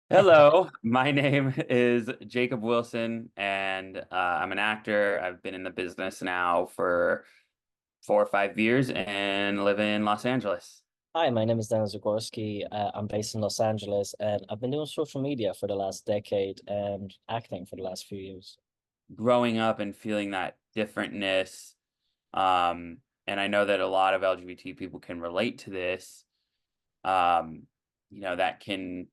Hello, my name is Jacob Wilson, and I'm an actor. I've been in the business now for 4 or 5 years and live in Los Angeles. Hi, my name is Zagorski. I'm based in Los Angeles, and I've been doing social media for the last decade and acting for the last few years. Growing up and feeling that differentness, and I know that a lot of LGBT people can relate to this, um, that can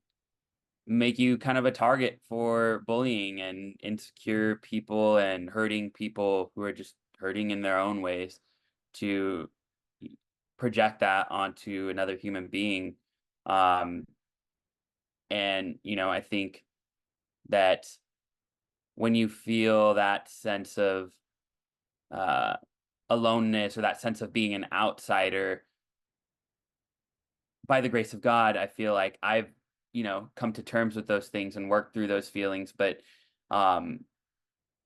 make you kind of a target for bullying and insecure people and hurting people who are just hurting in their own ways to project that onto another human being. Um, and I think that when you feel that sense of uh, aloneness or that sense of being an outsider, by the grace of God, I feel like I've come to terms with those things and worked through those feelings. But, um,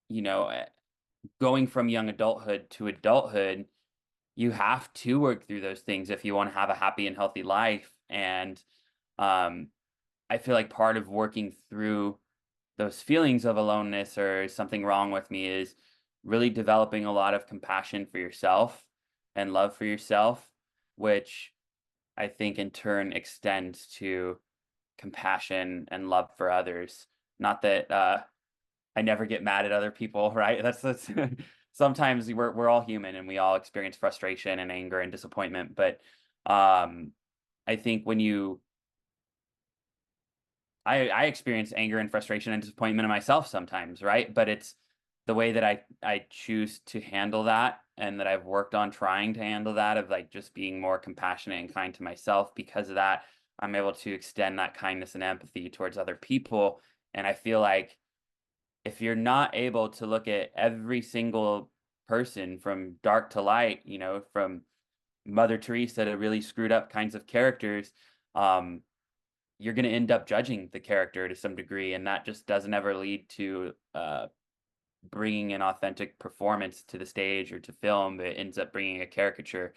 you know, eh, going from young adulthood to adulthood, you have to work through those things if you want to have a happy and healthy life. And um, I feel like part of working through those feelings of aloneness or something wrong with me is really developing a lot of compassion for yourself and love for yourself, which I think in turn extends to compassion and love for others. Not that I never get mad at other people, right? That's sometimes we're all human and we all experience frustration and anger and disappointment. But um, I think when I experience anger and frustration and disappointment in myself sometimes, right? But it's the way that I choose to handle that and that I've worked on trying to handle that of like just being more compassionate and kind to myself. Because of that, I'm able to extend that kindness and empathy towards other people. And I feel like if you're not able to look at every single person from dark to light, from Mother Teresa to really screwed up kinds of characters, um, you're going to end up judging the character to some degree, and that just doesn't ever lead to bringing an authentic performance to the stage or to film. It ends up bringing a caricature.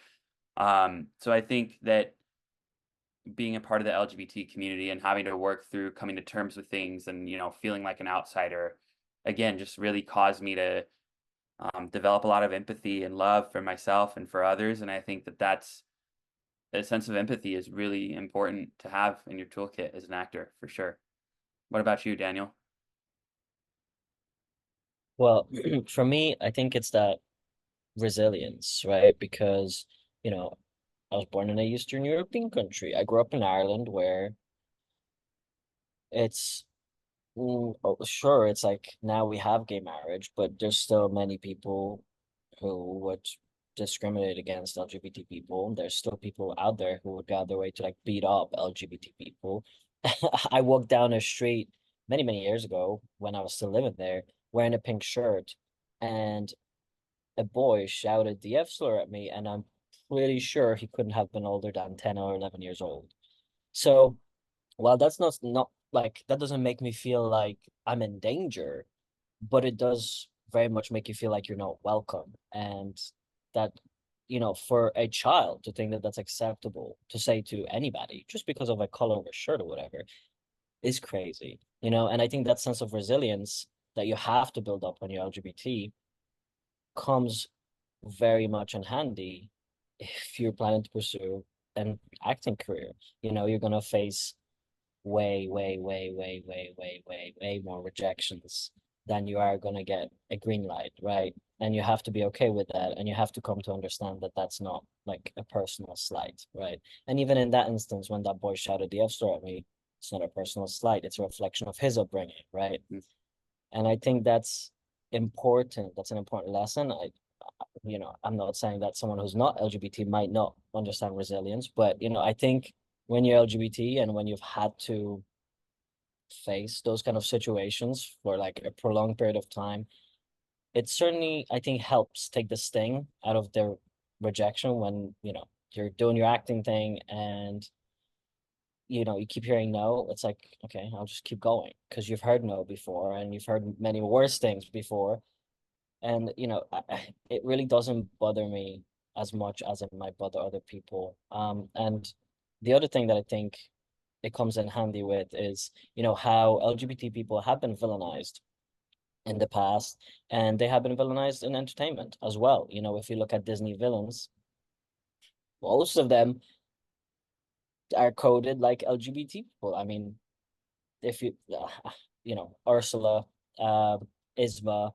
So I think that being a part of the LGBT community and having to work through coming to terms with things and feeling like an outsider, again, just really caused me to develop a lot of empathy and love for myself and for others. And I think that that's a sense of empathy is really important to have in your toolkit as an actor, for sure. What about you, Daniel? Well, for me, I think it's that resilience, right? Because, you know, I was born in a Eastern European country. I grew up in Ireland where it's, oh, sure, it's like now we have gay marriage, but there's still many people who would discriminate against LGBT people. There's still people out there who would go out their way to like beat up LGBT people. I walked down a street many, many years ago when I was still living there, wearing a pink shirt, and a boy shouted the F slur at me, and I'm pretty sure he couldn't have been older than 10 or 11 years old. So while that's not like that doesn't make me feel like I'm in danger, but it does very much make you feel like you're not welcome. And that, for a child to think that that's acceptable to say to anybody just because of a color of a shirt or whatever is crazy, And I think that sense of resilience that you have to build up when you're LGBT comes very much in handy if you're planning to pursue an acting career. You're gonna face way, way, way, way, way, way, way, way more rejections than you are going to get a green light, right? And you have to be okay with that. And you have to come to understand that that's not like a personal slight, right? And even in that instance, when that boy shouted the F slur at me, it's not a personal slight, it's a reflection of his upbringing, right? And I think that's important. That's an important lesson. I'm not saying that someone who's not LGBT might not understand resilience, but I think when you're LGBT and when you've had to face those kind of situations for like a prolonged period of time, it certainly, I think, helps take the sting out of their rejection when, you're doing your acting thing and you keep hearing no. It's like, okay, I'll just keep going because you've heard no before and you've heard many worse things before. And it really doesn't bother me as much as it might bother other people. And the other thing that I think it comes in handy with is, how LGBT people have been villainized in the past, and they have been villainized in entertainment as well. If you look at Disney villains, most of them are coded like LGBT people. I mean, if you, Ursula, uh, Isma,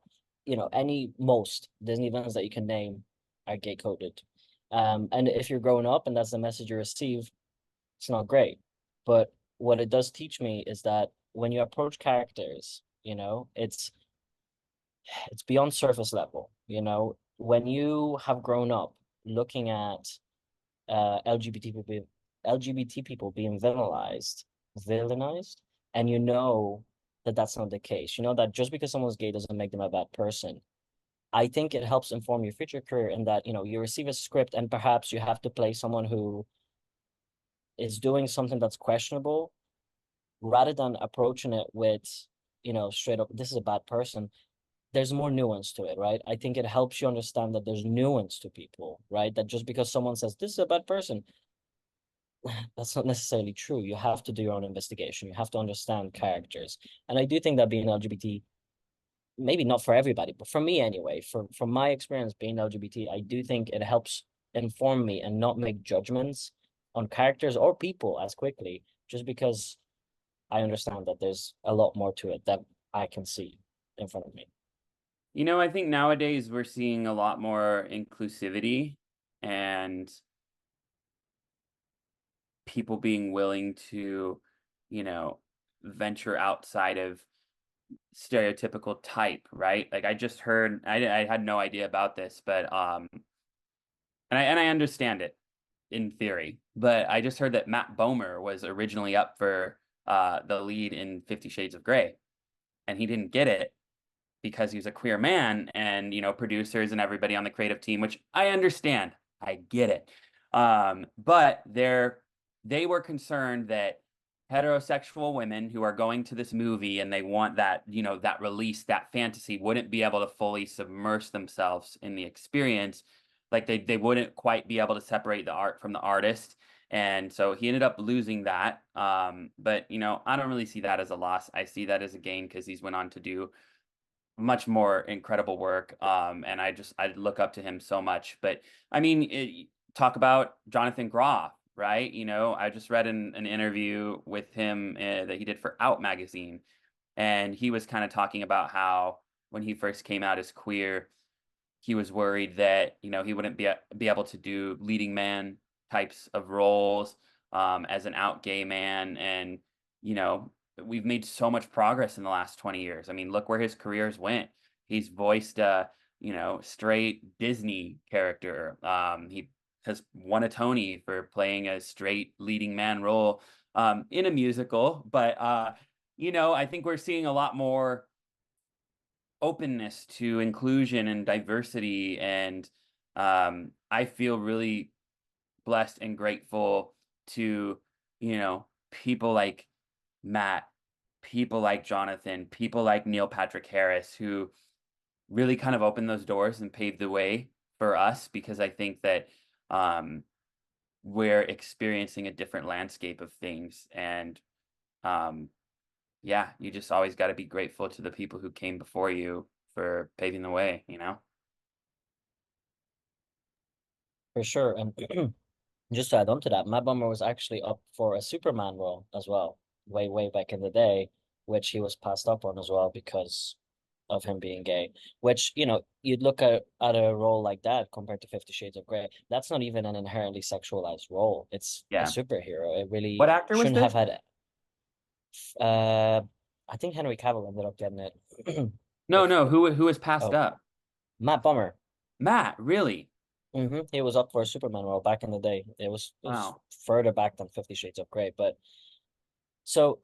most Disney villains that you can name are gay coded. And if you're growing up and that's the message you receive, it's not great. But what it does teach me is that when you approach characters, it's beyond surface level. When you have grown up looking at LGBT people being villainized, and that that's not the case. That just because someone's gay doesn't make them a bad person. I think it helps inform your future career in that, you receive a script and perhaps you have to play someone who is doing something that's questionable, rather than approaching it with, straight up, this is a bad person. There's more nuance to it, right? I think it helps you understand that there's nuance to people, right? That just because someone says this is a bad person, that's not necessarily true. You have to do your own investigation. You have to understand characters. And I do think that being LGBT, maybe not for everybody, but for me anyway, from my experience being LGBT, I do think it helps inform me and not make judgments on characters or people as quickly, just because I understand that there's a lot more to it that I can see in front of me. I think nowadays we're seeing a lot more inclusivity and people being willing to, you know, venture outside of stereotypical type, right? Like I just heard, I had no idea about this, but and I understand it in theory, but I just heard that Matt Bomer was originally up for the lead in 50 Shades of Grey, and he didn't get it because he was a queer man, and producers and everybody on the creative team, which I understand, I get it, but they were concerned that heterosexual women who are going to this movie and they want that that release, that fantasy, wouldn't be able to fully submerge themselves in the experience, like they wouldn't quite be able to separate the art from the artist. And so he ended up losing that, but I don't really see that as a loss. I see that as a gain because he's went on to do much more incredible work. And I look up to him so much. But I mean, talk about Jonathan Groff, right? I just read an interview with him that he did for Out magazine, and he was kind of talking about how when he first came out as queer, he was worried that he wouldn't be able to do leading man types of roles as an out gay man. And you know we've made so much progress in the last 20 years. I mean, look where his careers went. He's voiced a straight Disney character. He has won a Tony for playing a straight leading man role in a musical. But I think we're seeing a lot more openness to inclusion and diversity, and I feel really blessed and grateful to people like Matt, people like Jonathan, people like Neil Patrick Harris, who really kind of opened those doors and paved the way for us, because I think that we're experiencing a different landscape of things. And yeah, you just always got to be grateful to the people who came before you for paving the way. For sure. And just to add on to that, Matt Bomer was actually up for a Superman role as well, way, way back in the day, which he was passed up on as well because of him being gay. Which, you'd look at a role like that compared to 50 Shades of Grey. That's not even an inherently sexualized role. It's a Yeah. superhero. It really What actor was shouldn't have this? had uh I think Henry Cavill ended up getting it. No, If no. Who was passed oh, up? Matt Bomer. Matt, really? He was up for a Superman role back in the day. It was Wow. further back than 50 Shades of Grey. But so,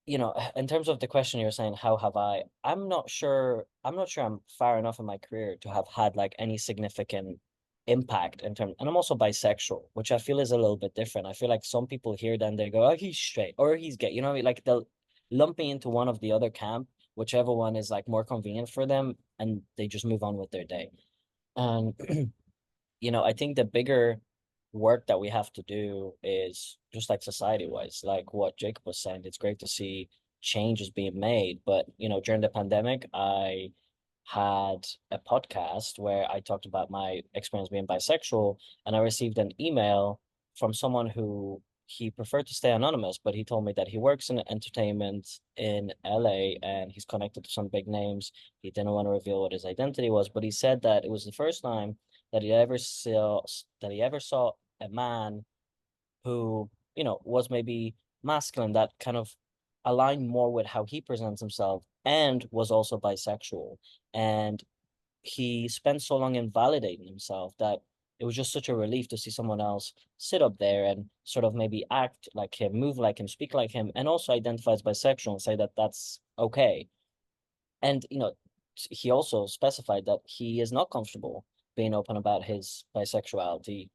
in terms of the question you're saying, how have I? I'm not sure I'm far enough in my career to have had like any significant impact in terms, and I'm also bisexual, which I feel is a little bit different. I feel like some people hear then they go, oh, he's straight or he's gay. What I mean? Like they'll lump me into one of the other camp, whichever one is like more convenient for them, and they just move on with their day. And I think the bigger work that we have to do is just like society wise, like what Jacob was saying. It's great to see changes being made, but during the pandemic, I had a podcast where I talked about my experience being bisexual, and I received an email from someone who he preferred to stay anonymous, but he told me that he works in entertainment in LA and he's connected to some big names. He didn't want to reveal what his identity was, but he said that it was the first time that he ever saw a man who, was maybe masculine, that kind of aligned more with how he presents himself and was also bisexual. And he spent so long invalidating himself that it was just such a relief to see someone else sit up there and sort of maybe act like him, move like him, speak like him, and also identify as bisexual and say that that's okay. And he also specified that he is not comfortable being open about his bisexuality,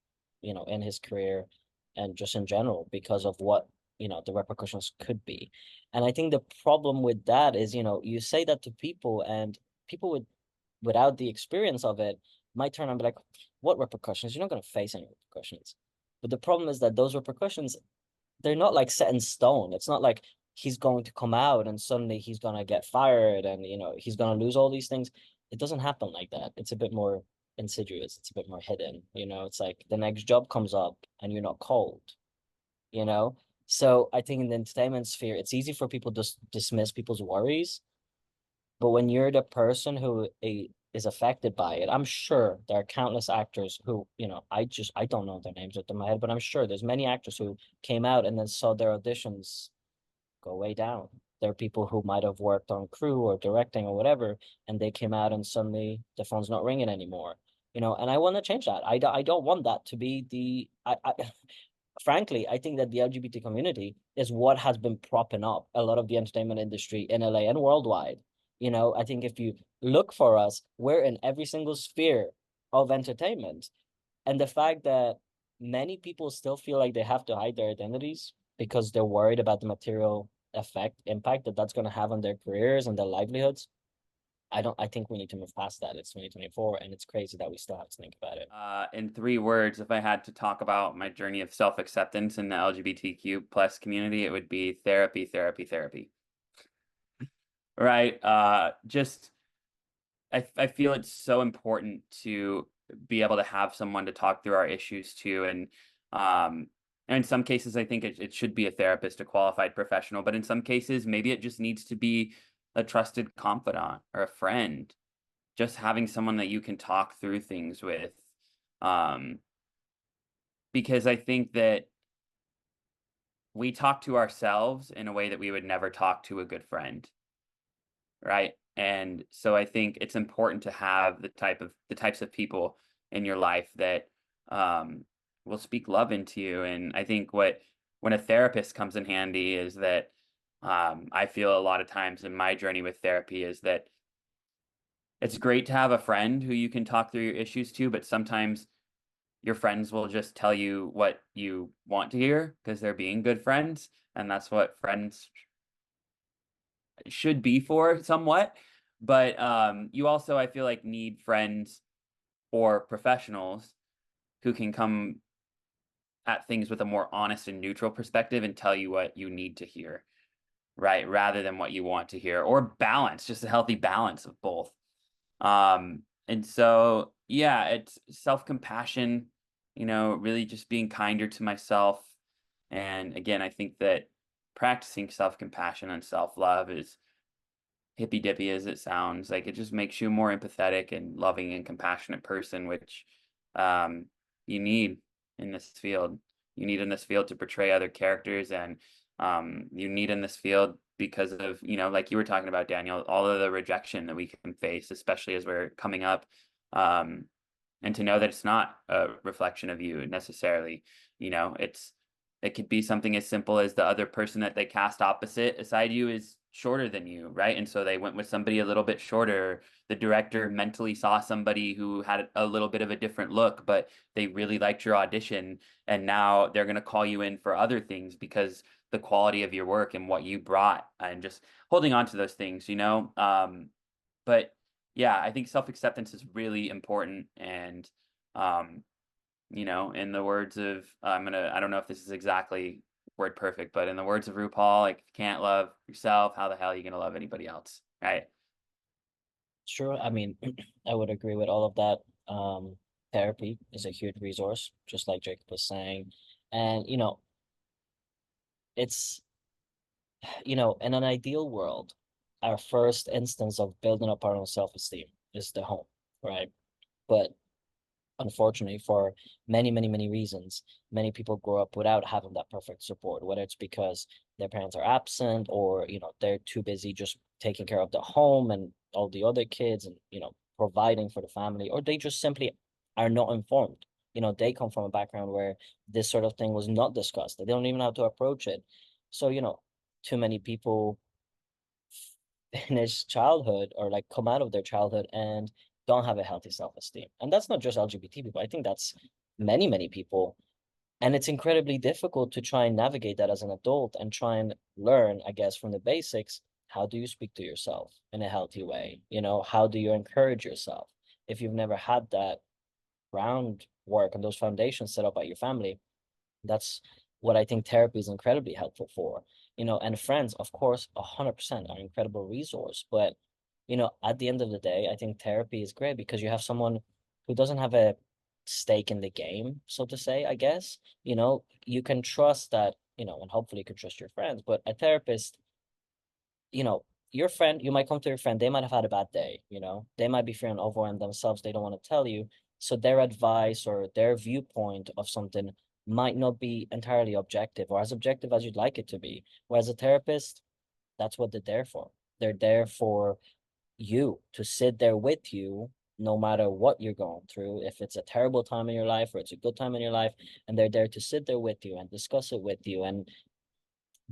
in his career and just in general because of what, the repercussions could be. And I think the problem with that is, you say that to people, and people without the experience of it might turn and be like, what repercussions? You're not going to face any repercussions. But the problem is that those repercussions, they're not like set in stone. It's not like he's going to come out and suddenly he's gonna get fired and he's gonna lose all these things. It doesn't happen like that. It's a bit more insidious. It's a bit more hidden. It's like the next job comes up and you're not called, you know? So I think in the entertainment sphere, it's easy for people to dismiss people's worries. But when you're the person who is affected by it, I'm sure there are countless actors who, I don't know their names at my head, but I'm sure there's many actors who came out and then saw their auditions go way down. There are people who might have worked on crew or directing or whatever, and they came out and suddenly the phone's not ringing anymore. And I want to change that. I don't want that to be frankly, I think that the LGBT community is what has been propping up a lot of the entertainment industry in LA and worldwide. I think if you look for us, we're in every single sphere of entertainment. And the fact that many people still feel like they have to hide their identities because they're worried about the material impact that that's going to have on their careers and their livelihoods. I think we need to move past that. It's 2024 and it's crazy that we still have to think about it. In 3 words, if I had to talk about my journey of self-acceptance in the LGBTQ plus community, it would be therapy, therapy, therapy. Right? Just I feel it's so important to be able to have someone to talk through our issues to, and in some cases, I think it should be a therapist, a qualified professional, but in some cases, maybe it just needs to be a trusted confidant or a friend. Just having someone that you can talk through things with, um, because I think that we talk to ourselves in a way that we would never talk to a good friend, right? And so I think it's important to have the types of people in your life that will speak love into you. And I think when a therapist comes in handy is that I feel a lot of times in my journey with therapy is that it's great to have a friend who you can talk through your issues to, but sometimes your friends will just tell you what you want to hear because they're being good friends, and that's what friends should be for somewhat. But you also, I feel like, need friends or professionals who can come at things with a more honest and neutral perspective and tell you what you need to hear, right? Rather than what you want to hear, or balance, just a healthy balance of both. And so, yeah, it's self-compassion, really just being kinder to myself. And again, I think that practicing self-compassion and self-love is hippy dippy as it sounds. Like it just makes you a more empathetic and loving and compassionate person, which um, you need in this field. You need in this field to portray other characters, and you need in this field because of, like you were talking about, Daniel, all of the rejection that we can face, especially as we're coming up. Um, and to know that it's not a reflection of you necessarily, it could be something as simple as the other person that they cast opposite aside you is shorter than you, right? And so they went with somebody a little bit shorter. The director mentally saw somebody who had a little bit of a different look, but they really liked your audition, and now they're going to call you in for other things because the quality of your work and what you brought, and just holding on to those things. But yeah, I think self-acceptance is really important, and You know, in the words of I don't know if this is exactly word perfect, but in the words of RuPaul, like if you can't love yourself, how the hell are you gonna love anybody else? Right. Sure. I mean, I would agree with all of that. Therapy is a huge resource, just like Jacob was saying. And, it's, in an ideal world, our first instance of building up our own self-esteem is the home, right? But unfortunately, for many, many, many reasons, many people grow up without having that perfect support, whether it's because their parents are absent or, they're too busy just taking care of the home and all the other kids and, providing for the family, or they just simply are not informed. They come from a background where this sort of thing was not discussed. They don't even know how to approach it. So, too many people finish childhood or like come out of their childhood and don't have a healthy self-esteem. And that's not just LGBT people. I think that's many, many people. And it's incredibly difficult to try and navigate that as an adult and try and learn, I guess, from the basics. How do you speak to yourself in a healthy way? How do you encourage yourself? If you've never had that groundwork and those foundations set up by your family, that's what I think therapy is incredibly helpful for. And friends, of course, 100% are an incredible resource. But, at the end of the day, I think therapy is great because you have someone who doesn't have a stake in the game, so to say, I guess. You can trust that, and hopefully you can trust your friends, but a therapist, your friend, you might come to your friend, they might have had a bad day, they might be feeling overwhelmed themselves, they don't want to tell you. So their advice or their viewpoint of something might not be entirely objective or as objective as you'd like it to be. Whereas a therapist, that's what they're there for. They're there for you to sit there with you no matter what you're going through, if it's a terrible time in your life or it's a good time in your life, and they're there to sit there with you and discuss it with you. And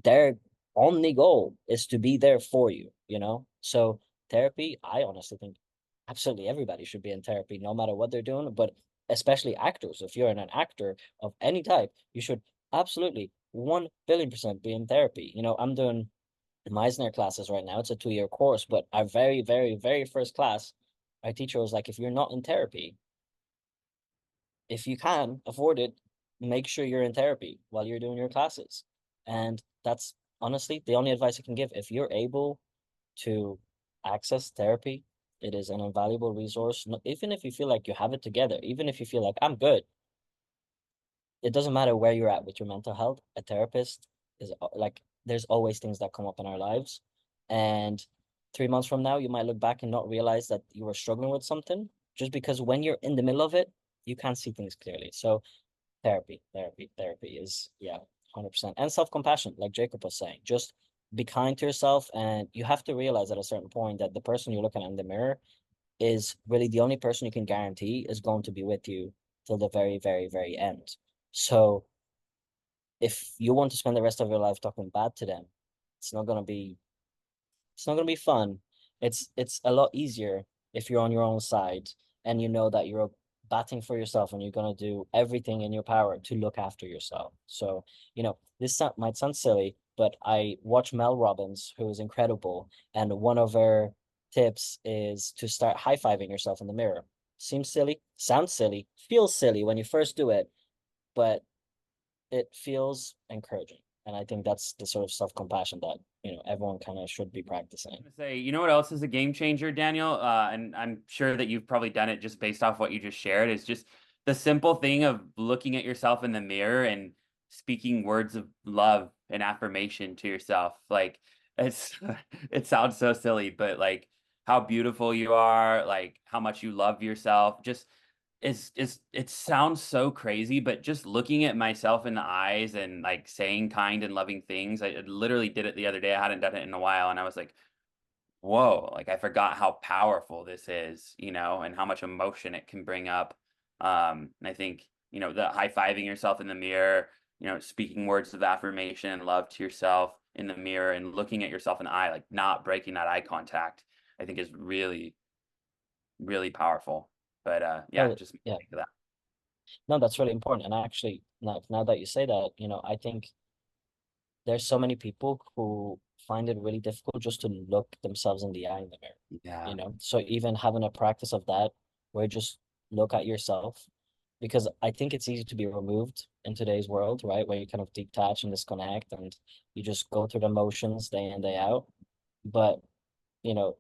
their only goal is to be there for you. So therapy, I honestly think absolutely everybody should be in therapy, no matter what they're doing, but especially actors. If you're an actor of any type, you should absolutely 1 billion% be in therapy. I'm doing Meisner classes right now. It's a 2-year course, but our very, very, very first class, our teacher was like, if you're not in therapy, if you can afford it, make sure you're in therapy while you're doing your classes. And that's honestly the only advice I can give. If you're able to access therapy, it is an invaluable resource. Even if you feel like you have it together, even if you feel like I'm good, it doesn't matter where you're at with your mental health. A therapist is like, there's always things that come up in our lives. And 3 months from now, you might look back and not realize that you were struggling with something just because when you're in the middle of it, you can't see things clearly. So therapy, therapy, therapy is, yeah, 100%. And self-compassion, like Jacob was saying, just be kind to yourself. And you have to realize at a certain point that the person you're looking at in the mirror is really the only person you can guarantee is going to be with you till the very, very, very end. So if you want to spend the rest of your life talking bad to them, it's not gonna be it's not gonna be fun. It's a lot easier if you're on your own side and you know that you're batting for yourself and you're gonna do everything in your power to look after yourself. So, this might sound silly, but I watch Mel Robbins, who is incredible, and one of her tips is to start high-fiving yourself in the mirror. Seems silly, sounds silly, feels silly when you first do it, but it feels encouraging. And I think that's the sort of self-compassion that, everyone kind of should be practicing. Say, you know what else is a game changer, Daniel? And I'm sure that you've probably done it just based off what you just shared, is just the simple thing of looking at yourself in the mirror and speaking words of love and affirmation to yourself. Like it's it sounds so silly, but like how beautiful you are, like how much you love yourself. Just it sounds so crazy, but just looking at myself in the eyes and like saying kind and loving things. I literally did it the other day. I hadn't done it in a while, and I was like, whoa, like I forgot how powerful this is, and how much emotion it can bring up. And I think, the high-fiving yourself in the mirror, speaking words of affirmation and love to yourself in the mirror and looking at yourself in the eye, like not breaking that eye contact, I think is really, really powerful. But yeah, Oh, just yeah. think of that. No, that's really important. And actually, now that you say that, I think there's so many people who find it really difficult just to look themselves in the eye in the mirror. Yeah. So even having a practice of that, where you just look at yourself because I think it's easy to be removed in today's world, right? Where you kind of detach and disconnect and you just go through the motions day in, day out. But,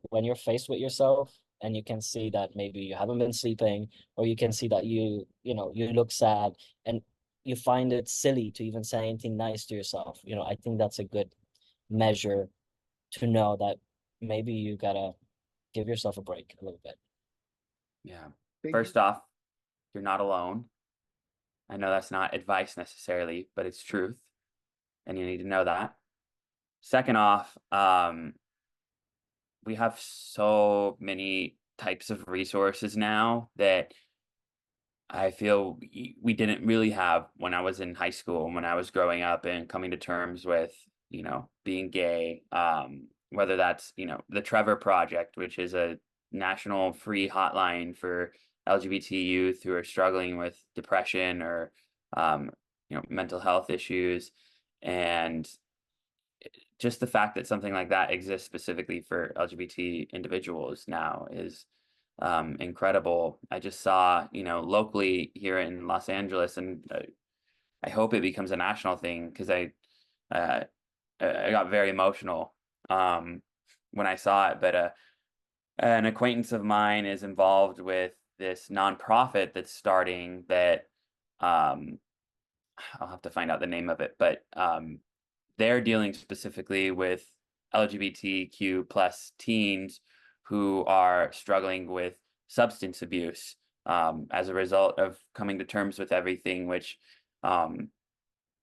when you're faced with yourself and you can see that maybe you haven't been sleeping, or you can see that you look sad, and you find it silly to even say anything nice to yourself, I think that's a good measure to know that maybe you gotta give yourself a break a little bit. Yeah. Thank you. First off, you're not alone. I know that's not advice necessarily, but it's truth, and you need to know that. Second off, we have so many types of resources now that I feel we didn't really have when I was in high school and when I was growing up and coming to terms with, being gay. Whether that's, the Trevor Project, which is a national free hotline for LGBT youth who are struggling with depression or, um, mental health issues. And just the fact that something like that exists specifically for LGBT individuals now is incredible. I just saw, locally here in Los Angeles, and I hope it becomes a national thing because uh, I got very emotional when I saw it. But an acquaintance of mine is involved with this nonprofit that's starting that um, I'll have to find out the name of it, but they're dealing specifically with LGBTQ plus teens who are struggling with substance abuse as a result of coming to terms with everything, which um,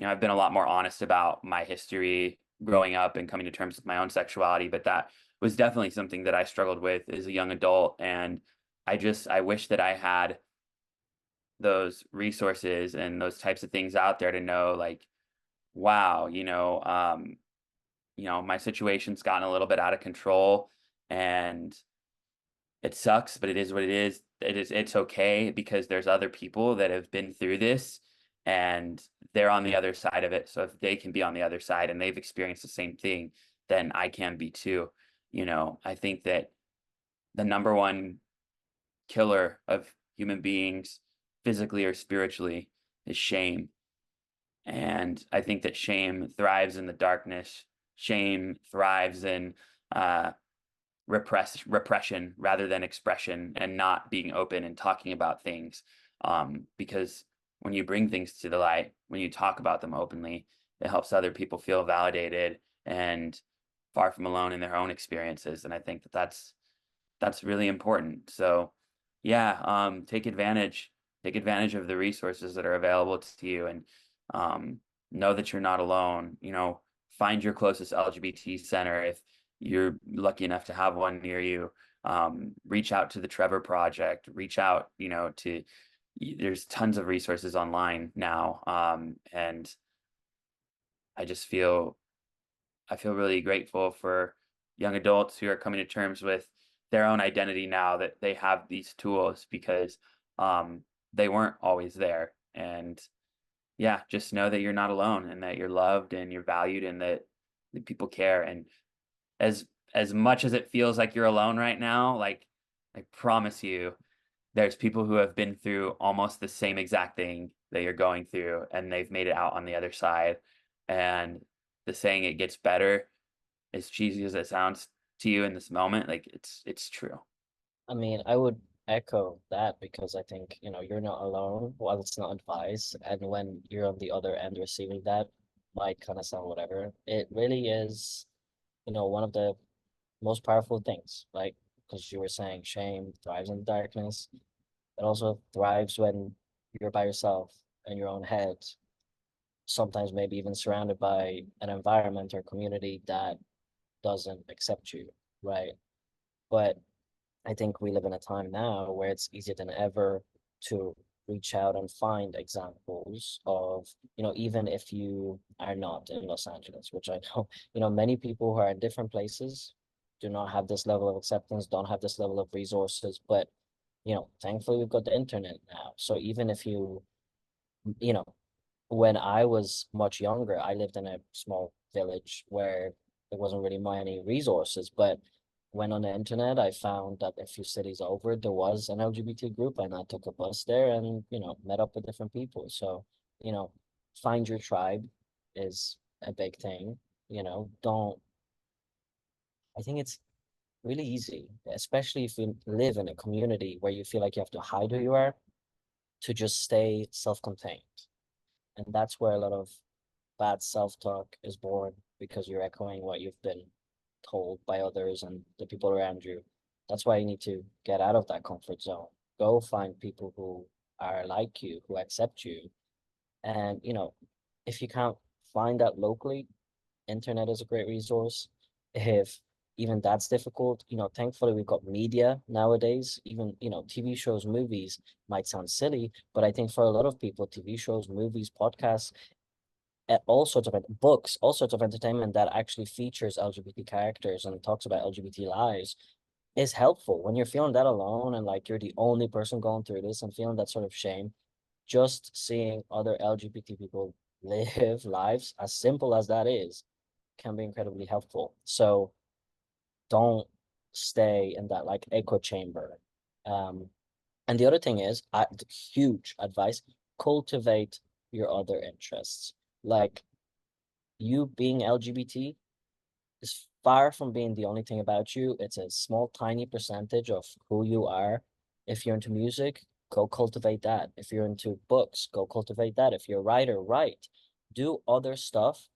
I've been a lot more honest about my history growing up and coming to terms with my own sexuality, but that was definitely something that I struggled with as a young adult. And I wish that I had those resources and those types of things out there to know, like, wow, my situation's gotten a little bit out of control and it sucks, but it is what it is. It's okay because there's other people that have been through this and they're on the other side of it. So if they can be on the other side and they've experienced the same thing, then I can be too. I think that the number one killer of human beings, physically or spiritually, is shame. And I think that shame thrives in the darkness. Shame thrives in uh, repression rather than expression, and not being open and talking about things. Because when you bring things to the light, when you talk about them openly, it helps other people feel validated and far from alone in their own experiences. And I think that that's really important. So yeah, take advantage of the resources that are available to you, and um, know that you're not alone. Find your closest LGBT center if you're lucky enough to have one near you. Reach out to the Trevor Project, reach out, there's tons of resources online now. And I just I feel really grateful for young adults who are coming to terms with their own identity now that they have these tools, because um, they weren't always there. And yeah, just know that you're not alone and that you're loved and you're valued and that people care. And as as much as it feels like you're alone right now, like, I promise you, there's people who have been through almost the same exact thing that you're going through and they've made it out on the other side. And the saying "it gets better," as cheesy as it sounds to you in this moment, like, it's true. I mean, I would echo that because I think, you're not alone while it's not advice. And when you're on the other end receiving that, might kind of sound whatever. It really is, one of the most powerful things. Like, because you were saying shame thrives in the darkness. It also thrives when you're by yourself in your own head, sometimes maybe even surrounded by an environment or community that doesn't accept you, right? But I think we live in a time now where it's easier than ever to reach out and find examples of, even if you are not in Los Angeles, which I know, many people who are in different places do not have this level of acceptance, don't have this level of resources. But, thankfully we've got the internet now. So even if you know, when I was much younger, I lived in a small village where there wasn't really many resources, but went on the internet, I found that a few cities over there was an LGBT group, and I took a bus there and, met up with different people. So, you know, find your tribe is a big thing. Don't I think it's really easy, especially if you live in a community where you feel like you have to hide who you are, to just stay self-contained. And that's where a lot of bad self-talk is born, because you're echoing what you've been told by others and the people around you. That's why you need to get out of that comfort zone. Go find people who are like you, who accept you. And, if you can't find that locally, internet is a great resource. If even that's difficult, thankfully we've got media nowadays. Even, TV shows, movies might sound silly, but I think for a lot of people, TV shows, movies, podcasts, all sorts of books, all sorts of entertainment that actually features LGBT characters and talks about LGBT lives is helpful when you're feeling that alone and like you're the only person going through this and feeling that sort of shame. Just seeing other LGBT people live lives, as simple as that is, can be incredibly helpful. So don't stay in that like echo chamber. Um, and the other thing is, huge advice, cultivate your other interests. Like, you being LGBT is far from being the only thing about you. It's a small, tiny percentage of who you are. If you're into music, go cultivate that. If you're into books, go cultivate that. If you're a writer, write. Do other stuff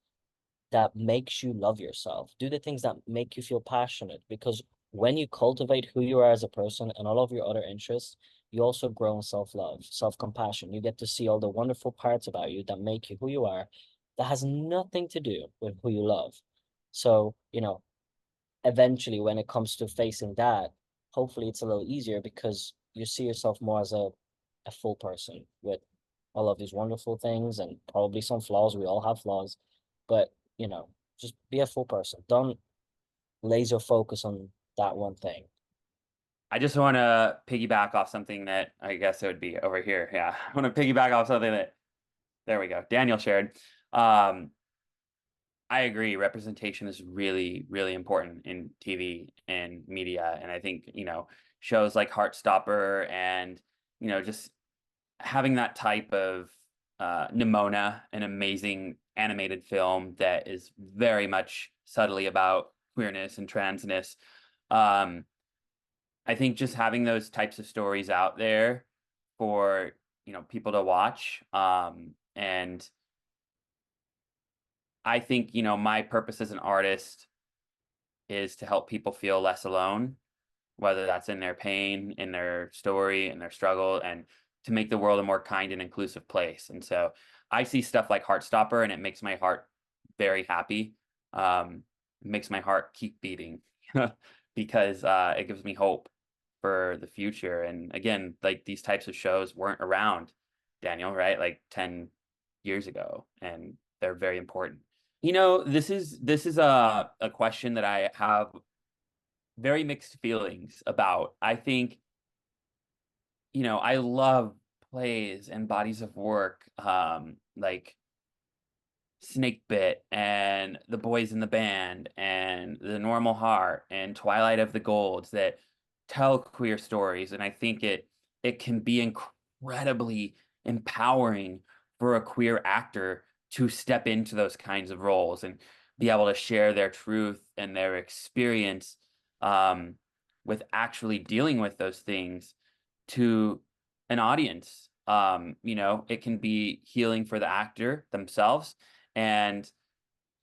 that makes you love yourself. Do the things that make you feel passionate, because when you cultivate who you are as a person and all of your other interests, you also grow in self-love, self-compassion. You get to see all the wonderful parts about you that make you who you are, that has nothing to do with who you love. So, eventually when it comes to facing that, hopefully it's a little easier because you see yourself more as a full person with all of these wonderful things and probably some flaws. We all have flaws, but just be a full person. Don't laser focus on that one thing. I just want to piggyback off something that I guess it would be over here. Yeah. I want to piggyback off something that, there we go, Daniel shared. Um, I agree. Representation is really, really important in TV and media. And I think, shows like Heartstopper and, just having that type of Nimona, an amazing animated film that is very much subtly about queerness and transness. Um, I think just having those types of stories out there for, people to watch. And I think, my purpose as an artist is to help people feel less alone, whether that's in their pain, in their story, in their struggle, and to make the world a more kind and inclusive place. And so I see stuff like Heartstopper, and it makes my heart very happy. It makes my heart keep beating because it gives me hope for the future. And again, like these types of shows weren't around, Daniel, right? Like 10 years ago, and they're very important. This is a question that I have very mixed feelings about. I think, I love plays and bodies of work, like Snake Bit and The Boys in the Band and The Normal Heart and Twilight of the Golds that tell queer stories. And I think it can be incredibly empowering for a queer actor to step into those kinds of roles and be able to share their truth and their experience, um, with actually dealing with those things to an audience. It can be healing for the actor themselves. And,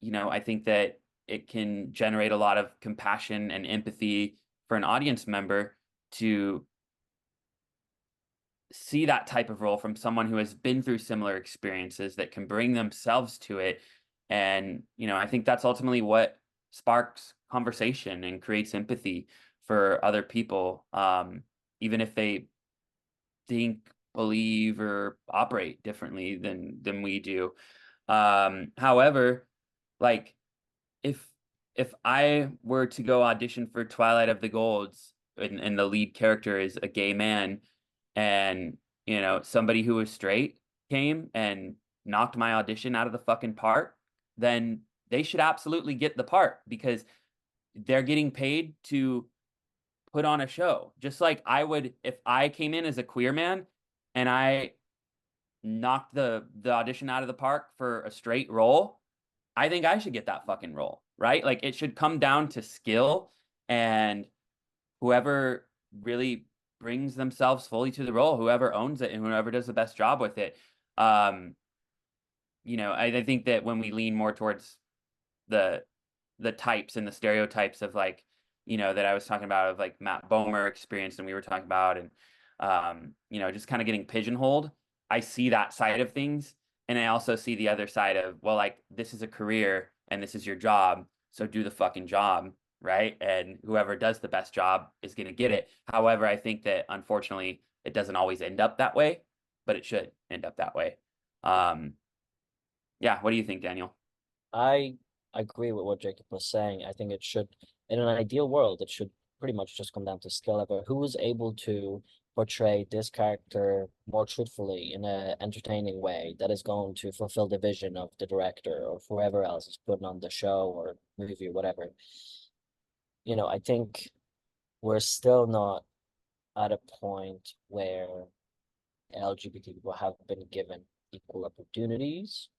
I think that it can generate a lot of compassion and empathy for an audience member to see that type of role from someone who has been through similar experiences that can bring themselves to it. And, I think that's ultimately what sparks conversation and creates empathy for other people, even if they think, believe, or operate differently than we do. However, like if if I were to go audition for Twilight of the Golds and the lead character is a gay man, and somebody who was straight came and knocked my audition out of the fucking park, then they should absolutely get the part because they're getting paid to put on a show. Just like I would if I came in as a queer man and I knocked the audition out of the park for a straight role, I think I should get that fucking role, right? Like it should come down to skill, and whoever really brings themselves fully to the role, whoever owns it and whoever does the best job with it. Um, I think that when we lean more towards the types and the stereotypes of like, that I was talking about of like Matt Bomer experience and we were talking about, and just kind of getting pigeonholed. I see that side of things. And I also see the other side of, well, like this is a career and this is your job. So do the fucking job, right? And whoever does the best job is going to get it. However, I think that unfortunately it doesn't always end up that way, but it should end up that way. Um, yeah. What do you think, Daniel? I agree with what Jacob was saying. I think it should, in an ideal world, it should pretty much just come down to skill level. Who is able to portray this character more truthfully in an entertaining way that is going to fulfill the vision of the director or whoever else is putting on the show or movie or whatever. I think we're still not at a point where LGBT people have been given equal opportunities.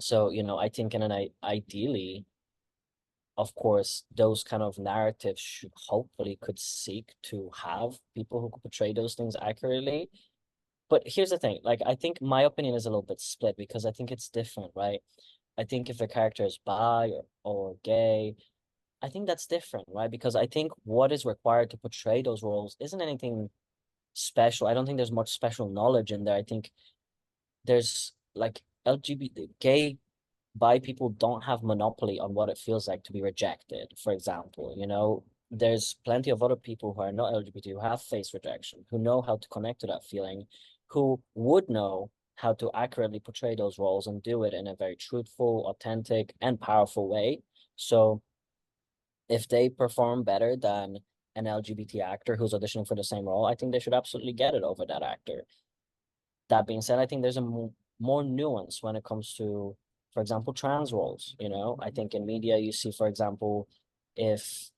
So, I think in an ideally, of course, those kind of narratives should hopefully could seek to have people who could portray those things accurately. But here's the thing, like I think my opinion is a little bit split because I think it's different, right? I think if a character is bi or gay, I think that's different, right? Because I think what is required to portray those roles isn't anything special. I don't think there's much special knowledge in there. I think there's like LGBT gay bi people don't have monopoly on what it feels like to be rejected. For example, there's plenty of other people who are not LGBT who have faced rejection, who know how to connect to that feeling, who would know how to accurately portray those roles and do it in a very truthful, authentic, and powerful way. So if they perform better than an LGBT actor who's auditioning for the same role, I think they should absolutely get it over that actor. That being said, I think there's a more nuance when it comes to, for example, trans roles. I think in media you see, for example, if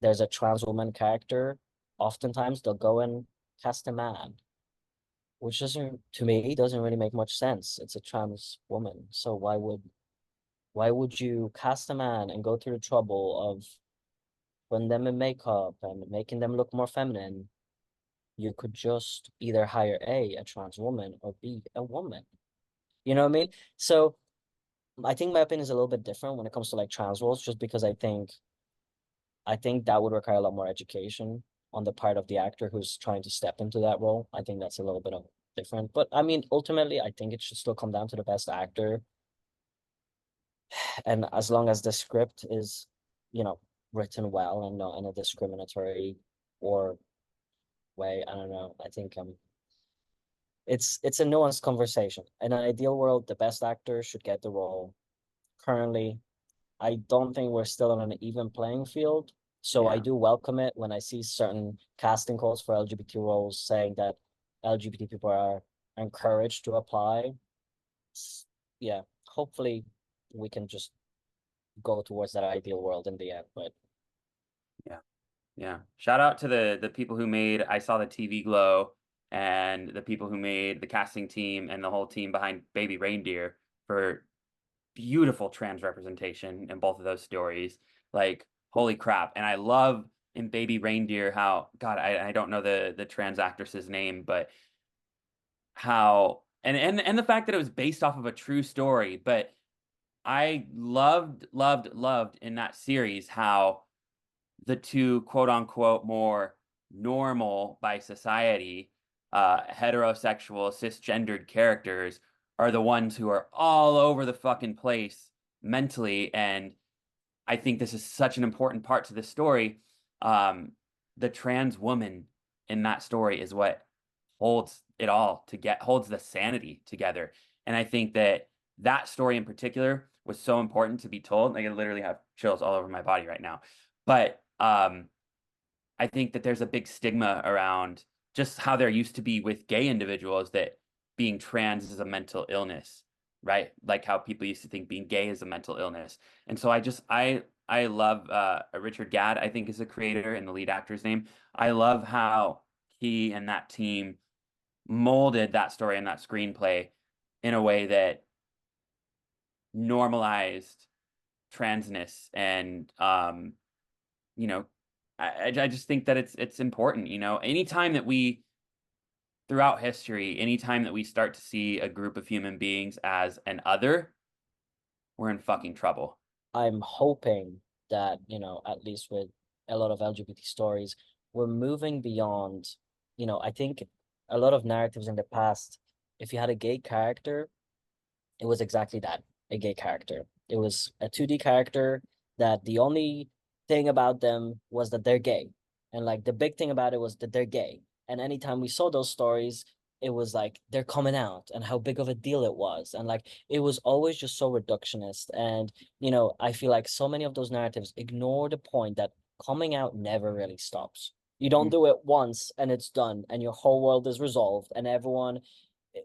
there's a trans woman character, oftentimes they'll go and cast a man, which doesn't, to me, doesn't really make much sense. It's a trans woman, so why would you cast a man and go through the trouble of putting them in makeup and making them look more feminine? You could just either hire a trans woman or B, a woman. You know what I mean? So I think my opinion is a little bit different when it comes to like trans roles, just because I think that would require a lot more education on the part of the actor who's trying to step into that role. I think that's a little bit of different. But I mean, ultimately, I think it should still come down to the best actor. And as long as the script is, you know, written well and not in a discriminatory or way, I don't know. I think it's a nuanced conversation. In an ideal world, the best actor should get the role. Currently, I don't think we're still on an even playing field. So I Yeah. do welcome it when I see certain casting calls for LGBT roles saying that LGBT people are encouraged to apply. Yeah, hopefully we can just go towards that ideal world in the end. But Yeah. Yeah. Shout out to the people who made I Saw the TV Glow, and the people who made the casting team and the whole team behind Baby Reindeer for beautiful trans representation in both of those stories. Like, holy crap. And I love in Baby Reindeer how, God, I don't know the trans actress's name, but how, and the fact that it was based off of a true story, but I loved in that series how the two quote unquote more normal by society, heterosexual, cisgendered characters are the ones who are all over the fucking place mentally. And I think this is such an important part to the story. The trans woman in that story is what holds it all to get holds the sanity together. And I think that that story in particular was so important to be told. Like I literally have chills all over my body right now. But I think that there's a big stigma around just how there used to be with gay individuals that being trans is a mental illness, right? Like how people used to think being gay is a mental illness. And so I I love Richard Gadd, I think is the creator and the lead actor's name. I love how he and that team molded that story and that screenplay in a way that normalized transness and you know, I just think that it's important, you know. Anytime that we throughout history, anytime that we start to see a group of human beings as an other, we're in fucking trouble. I'm hoping that, at least with a lot of LGBT stories, we're moving beyond, I think a lot of narratives in the past, if you had a gay character, it was exactly that, a gay character. It was a 2D character that the only thing about them was that they're gay. And like the big thing about it was that they're gay. And anytime we saw those stories, it was like they're coming out and how big of a deal it was. And like it was always just so reductionist. And, I feel like so many of those narratives ignore the point that coming out never really stops. You don't do it once and it's done and your whole world is resolved and everyone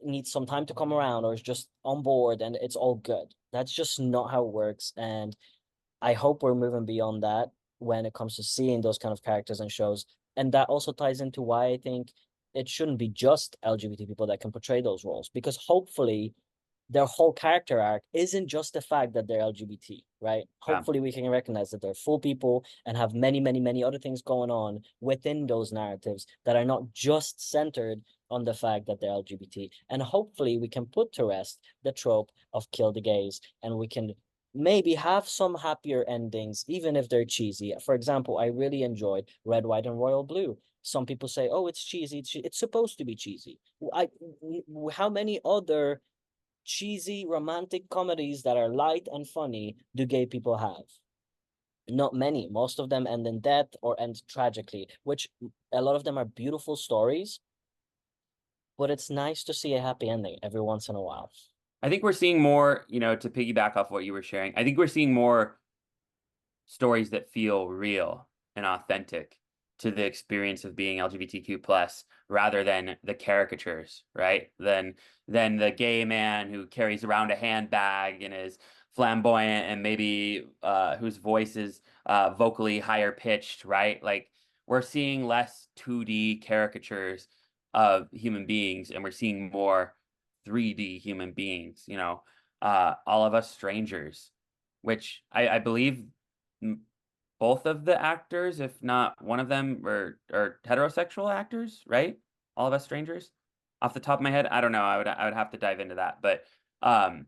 needs some time to come around or is just on board and it's all good. That's just not how it works. And I hope we're moving beyond that when it comes to seeing those kind of characters and shows. And that also ties into why I think it shouldn't be just LGBT people that can portray those roles, because hopefully their whole character arc isn't just the fact that they're LGBT, right? Yeah. Hopefully, we can recognize that they're full people and have many, many, many other things going on within those narratives that are not just centered on the fact that they're LGBT. And hopefully, we can put to rest the trope of kill the gays and we can maybe have some happier endings, even if they're cheesy. For example, I really enjoyed Red, White, and Royal Blue. Some people say, "Oh, it's cheesy. It's supposed to be cheesy." How many other cheesy romantic comedies that are light and funny do gay people have? Not many. Most of them end in death or end tragically, which a lot of them are beautiful stories, but it's nice to see a happy ending every once in a while. I think we're seeing more, you know, to piggyback off what you were sharing. I think we're seeing more stories that feel real and authentic to the experience of being LGBTQ plus rather than the caricatures, right? Than the gay man who carries around a handbag and is flamboyant and maybe whose voice is vocally higher pitched, right? Like we're seeing less 2D caricatures of human beings and we're seeing more 3D human beings, you know, all of us strangers, which I believe both of the actors, if not one of them, are heterosexual actors, right? All of Us Strangers. Off the top of my head, I don't know. I would have to dive into that. But um,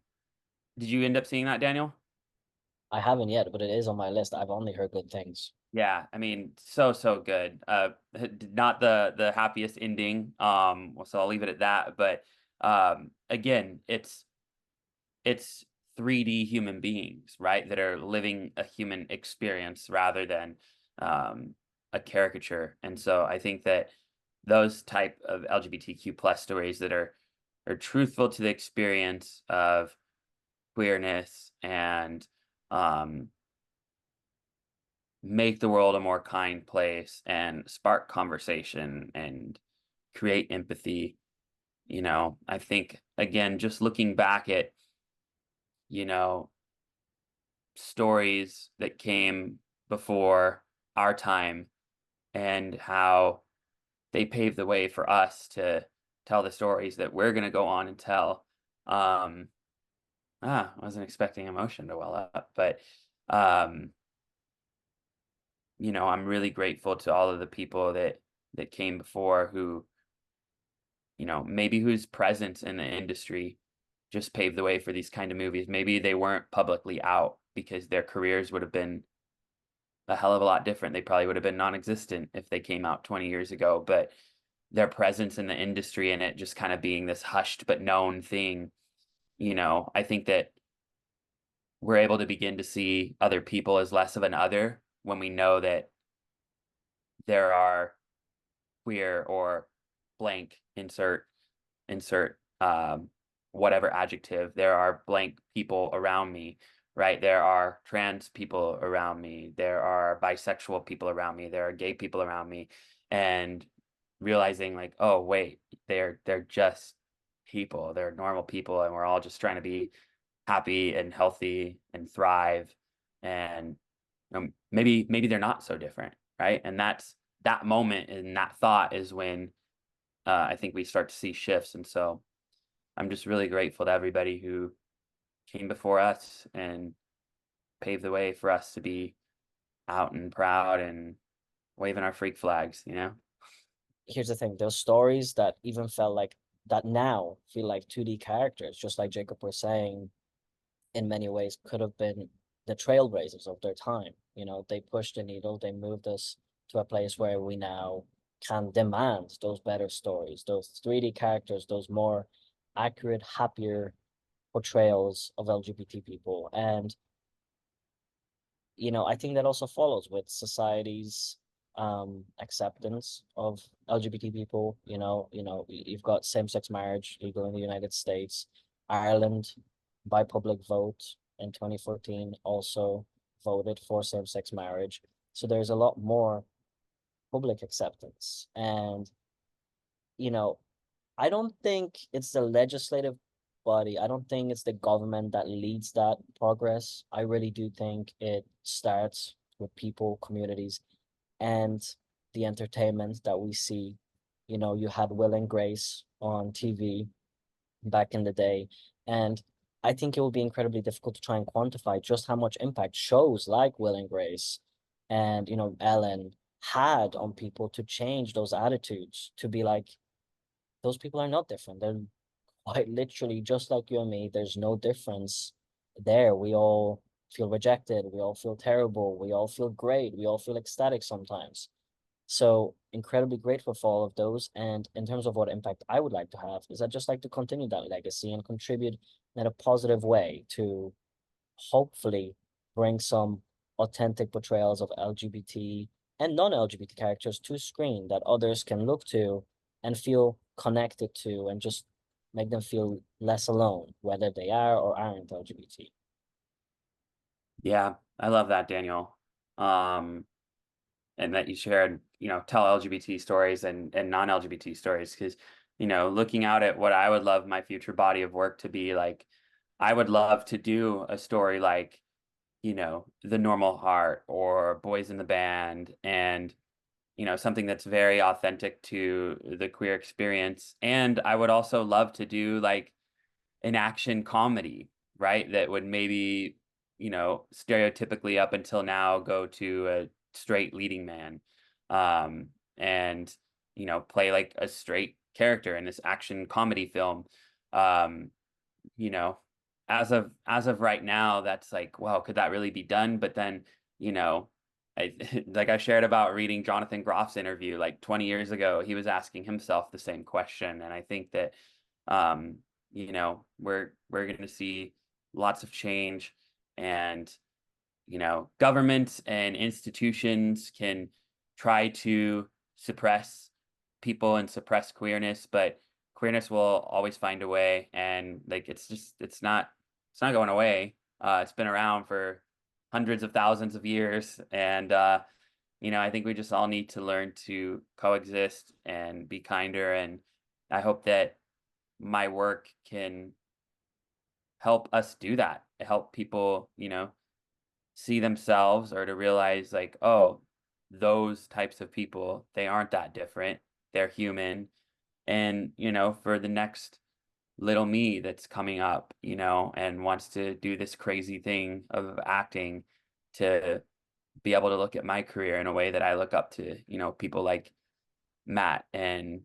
did you end up seeing that, Daniel? I haven't yet, but it is on my list. I've only heard good things. Yeah, I mean, so good. Not the happiest ending. Well, so I'll leave it at that. But again, it's 3D human beings, right? That are living a human experience rather than a caricature. And so I think that those type of LGBTQ plus stories that are truthful to the experience of queerness and um, make the world a more kind place and spark conversation and create empathy. You know, I think again, just looking back at, you know, stories that came before our time and how they paved the way for us to tell the stories that we're going to go on and tell. Um, I wasn't expecting emotion to well up, but um, you know, I'm really grateful to all of the people that came before who, you know, maybe whose presence in the industry just paved the way for these kind of movies. Maybe they weren't publicly out because their careers would have been a hell of a lot different. They probably would have been non-existent if they came out 20 years ago, but their presence in the industry and it just kind of being this hushed but known thing, you know, I think that we're able to begin to see other people as less of an other when we know that there are queer or blank insert whatever adjective. There are blank people around me, right? There are trans people around me. There are bisexual people around me. There are gay people around me. And realizing like, oh wait, they're just people. They're normal people and we're all just trying to be happy and healthy and thrive. And maybe they're not so different, right? And that's that moment and that thought is when I think we start to see shifts. And so I'm just really grateful to everybody who came before us and paved the way for us to be out and proud and waving our freak flags, you know? Here's the thing, there's stories that even felt like that now feel like 2D characters, just like Jacob was saying, in many ways could have been the trailblazers of their time. You know, they pushed the needle, they moved us to a place where we now can demand those better stories, those 3D characters, those more accurate, happier portrayals of LGBT people. And, you know, I think that also follows with society's acceptance of LGBT people. You've got same-sex marriage legal in the United States. Ireland, by public vote in 2014, also voted for same-sex marriage. So there's a lot more public acceptance. And, you know, I don't think it's the legislative body. I don't think it's the government that leads that progress. I really do think it starts with people, communities, and the entertainment that we see. You know, you had Will and Grace on TV back in the day, and I think it will be incredibly difficult to try and quantify just how much impact shows like Will and Grace and, Ellen had on people to change those attitudes, to be like, those people are not different. They're quite literally just like you and me. There's no difference there. We all feel rejected. We all feel terrible. We all feel great. We all feel ecstatic sometimes. So incredibly grateful for all of those. And in terms of what impact I would like to have, is I'd just like to continue that legacy and contribute in a positive way to hopefully bring some authentic portrayals of LGBT and non-LGBT characters to screen that others can look to and feel connected to, and just make them feel less alone, whether they are or aren't LGBT. Yeah, I love that, Daniel. Um, and that you shared, tell LGBT stories and non-LGBT stories, because, looking out at what I would love my future body of work to be like, I would love to do a story like, The Normal Heart or Boys in the Band, and, something that's very authentic to the queer experience. And I would also love to do like an action comedy, right? That would maybe, stereotypically up until now go to a straight leading man, um, and, play like a straight character in this action comedy film. Um, you know, as of right now, that's like, well, could that really be done? But then, you know, I like I shared about reading Jonathan Groff's interview like 20 years ago, he was asking himself the same question. And I think that um, we're going to see lots of change, and governments and institutions can try to suppress people and suppress queerness, but queerness will always find a way. And like it's not going away. It's been around for hundreds of thousands of years, and I think we just all need to learn to coexist and be kinder. And I hope that my work can help us do that, help people, see themselves, or to realize like, oh, those types of people, they aren't that different. They're human. And, for the next little me that's coming up, and wants to do this crazy thing of acting, to be able to look at my career in a way that I look up to, people like Matt and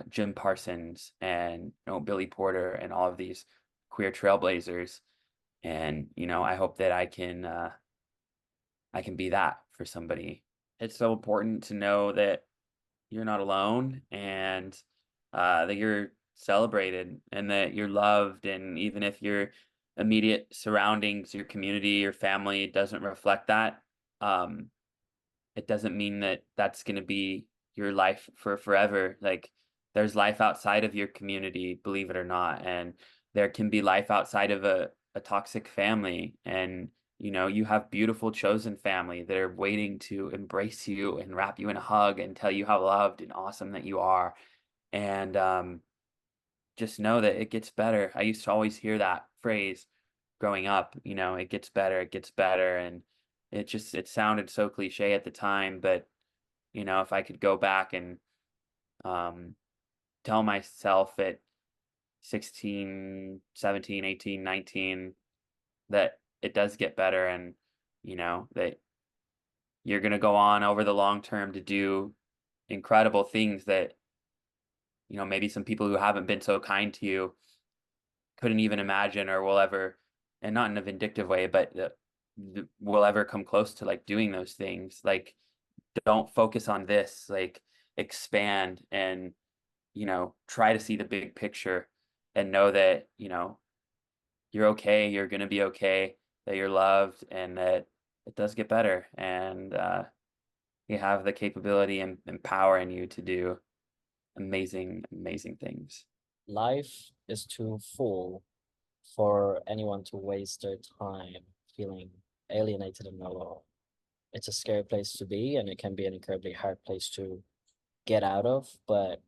Jim Parsons and Billy Porter and all of these queer trailblazers. And I hope that I can be that for somebody. It's so important to know that you're not alone, and that you're celebrated and that you're loved. And even if your immediate surroundings, your community, your family doesn't reflect that, um, it doesn't mean that that's going to be your life for forever. Like, there's life outside of your community, believe it or not. And there can be life outside of a toxic family. And, you have beautiful chosen family that are waiting to embrace you and wrap you in a hug and tell you how loved and awesome that you are. And just know that it gets better. I used to always hear that phrase growing up, it gets better, it gets better. And it sounded so cliche at the time, but if I could go back and um, tell myself at 16, 17, 18, 19 that it does get better, and that you're going to go on over the long term to do incredible things that maybe some people who haven't been so kind to you couldn't even imagine or will ever, and not in a vindictive way, but will ever come close to like doing those things. Like, don't focus on this, like expand and try to see the big picture and know that you're okay, you're going to be okay, that you're loved, and that it does get better, and you have the capability and power in you to do amazing, amazing things. Life is too full for anyone to waste their time feeling alienated and alone. It's a scary place to be, and it can be an incredibly hard place to get out of, but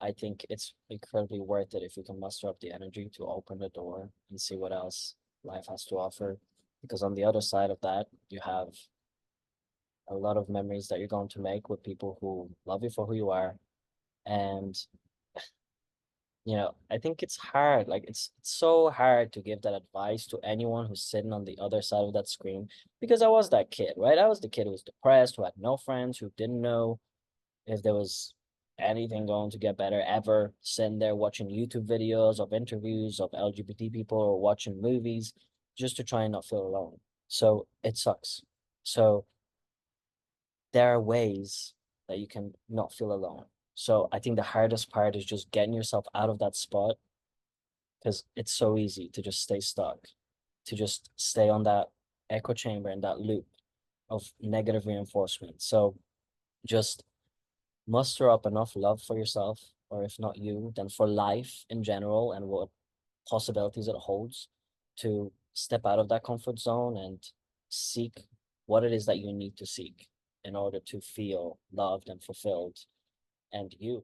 I think it's incredibly worth it if you can muster up the energy to open the door and see what else life has to offer. Because on the other side of that, you have a lot of memories that you're going to make with people who love you for who you are. And I think it's hard. Like it's so hard to give that advice to anyone who's sitting on the other side of that screen, because I was that kid, right? I was the kid who was depressed, who had no friends, who didn't know if there was anything going to get better ever, sitting there watching YouTube videos of interviews of LGBT people or watching movies just to try and not feel alone. So it sucks. So there are ways that you can not feel alone. So I think the hardest part is just getting yourself out of that spot, because it's so easy to just stay stuck, to just stay on that echo chamber and that loop of negative reinforcement. So just muster up enough love for yourself, or if not you, then for life in general and what possibilities it holds, to step out of that comfort zone and seek what it is that you need to seek in order to feel loved and fulfilled and you.